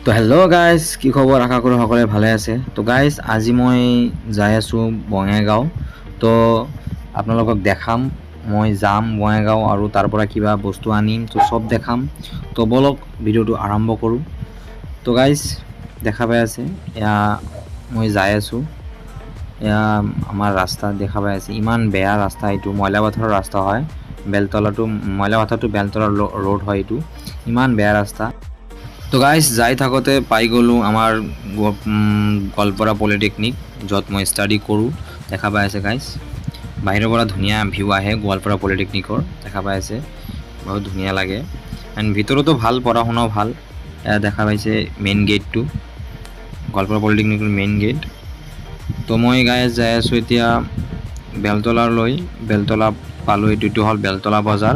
তো hello' guys, কি খবৰ? আশা কৰোঁ সকলোৱে ভালে আছে। তো গাইজ, আজি মই যাই আছোঁ বঙাইগাঁও। তো আপোনালোকক দেখাম, মই যাম বঙাইগাঁও আৰু তাৰ পৰা কিবা বস্তু আনিম, তো চব দেখাম। তো বলক ভিডিঅ'টো আৰম্ভ কৰোঁ। তো গাইজ, দেখা পাই আছে, এয়া মই যাই আছোঁ। এয়া আমাৰ ৰাস্তা দেখা পাই আছে, ইমান বেয়া ৰাস্তা। এইটো মইলাপথাৰৰ ৰাস্তা হয়। মইলাপথাৰটো বেলতলা ৰোড হয়। এইটো ইমান বেয়া ৰাস্তা। তো গাইজ, যাই থাকোঁতে পাই গ'লোঁ আমাৰ গোৱালপাৰা পলিটেকনিক, য'ত মই ষ্টাডি কৰোঁ। দেখা পাই আছে গাইজ, বাহিৰৰ পৰা ধুনীয়া ভিউ আহে গোৱালপাৰা পলিটেকনিকৰ। দেখা পাই আছে, বহুত ধুনীয়া লাগে। এণ্ড ভিতৰতো ভাল, পঢ়া শুনাও ভাল। দেখা পাইছে মেইন গেটটো, গোৱালপাৰা পলিটেকনিকৰ মেইন গেট। তো মই গাইজ যাই আছোঁ এতিয়া বেলতলালৈ। বেলতলা পালোঁ, এইটো হ'ল বেলতলা বজাৰ।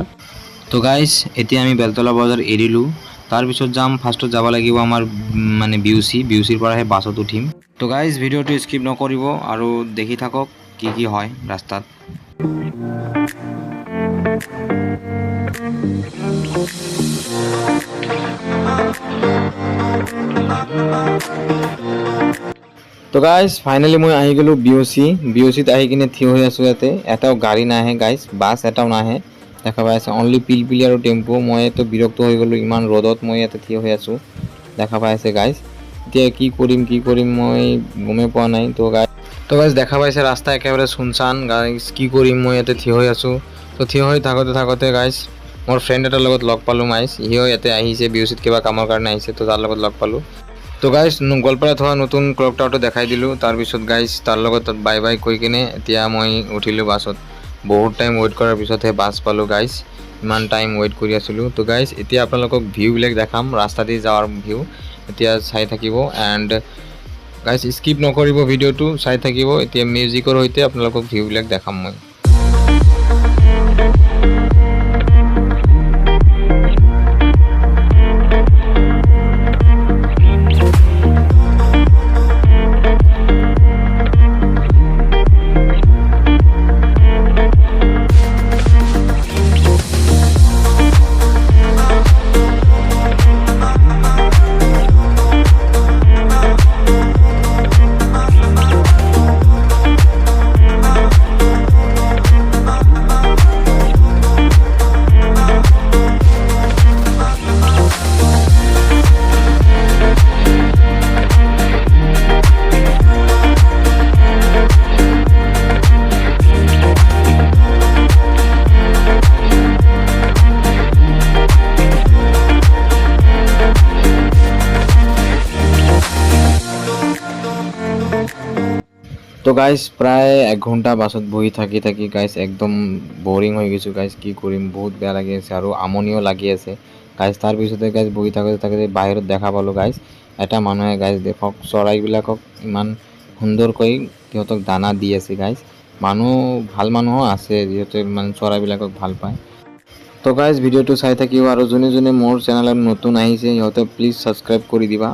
তো গাইজ, এতিয়া আমি বেলতলা বজাৰ এৰিলোঁ। তাৰপিছত যাম, ফাৰ্ষ্টত যাব লাগিব আমাৰ বিউচিৰ পৰাহে বাছত উঠিম। তো গাইজ, ভিডিঅ'টো স্কিপ নকৰিব আৰু দেখি থাকক কি হয় ৰাস্তাত। তো গাইজ, ফাইনেলি মই আহি গ'লোঁ বিউচিত আহি কিনে থিয় হৈ আছোঁ ইয়াতে। এটাও গাড়ী নাহে গাইজ, বাছ এটাও নাহে। দেখা পাই আছে অনলি পিলপিলি আৰু টেম্পু। মইতো বিৰক্ত হৈ গ'লোঁ, ইমান ৰ'দত মই ইয়াতে থিয় হৈ আছোঁ। দেখা পাই আছে গাইজ, এতিয়া কি কৰিম মই গমেই পোৱা নাই। তো গাইজ দেখা পাইছে ৰাস্তা একেবাৰে চুনচান। গাইজ কি কৰিম, মই ইয়াতে থিয় হৈ আছোঁ। তো থিয় হৈ থাকোঁতে গাইজ মোৰ ফ্ৰেণ্ড এটাৰ লগত লগ পালোঁ। সিও ইয়াতে আহিছে, বিউচিত কিবা কামৰ কাৰণে আহিছে, তো তাৰ লগত লগ পালোঁ। তো গাইজ, গোৱালপাৰাত হোৱা নতুন ক্লক টাৱাৰটো দেখাই দিলোঁ। তাৰপিছত গাইজ তাৰ লগত বাই কৈ কিনে এতিয়া মই উঠিলোঁ বাছত। বহুত টাইম ৱেইট কৰাৰ পিছতহে বাছ পালোঁ গাইজ। ইমান টাইম ৱেইট কৰি আছিলোঁ। তো গাইজ, এতিয়া আপোনালোকক ভিউবিলাক দেখাম, ৰাস্তা দি যাৱাৰ ভিউ। এতিয়া চাই থাকিব এণ্ড গাইজ স্কিপ নকৰিব, ভিডিঅ'টো চাই থাকিব। এতিয়া মিউজিকৰ সৈতে আপোনালোকক ভিউবিলাক দেখাম মই। তো গাইজ, প্ৰায় 1 ঘণ্টা বাছত বহি থাকি গাইজ একদম বৰিং হৈ গৈছোঁ গাইজ। কি কৰিম, বহুত বেয়া লাগি আছে আৰু আমনিও লাগি আছে গাইজ। তাৰপিছতে গাইজ বহি থাকোঁতে বাহিৰত দেখা পালোঁ গাইজ, এটা মানুহে গাইজ দেখক চৰাইবিলাকক ইমান সুন্দৰকৈ সিহঁতক দানা দি আছে গাইজ। ভাল মানুহো আছে, যিহেতু মানে চৰাইবিলাকক ভাল পায়। তো গাইজ, ভিডিঅ'টো চাই থাকিব আৰু যোনে মোৰ চেনেলত নতুন আহিছে সিহঁতে প্লিজ ছাবস্ক্ৰাইব কৰি দিবা।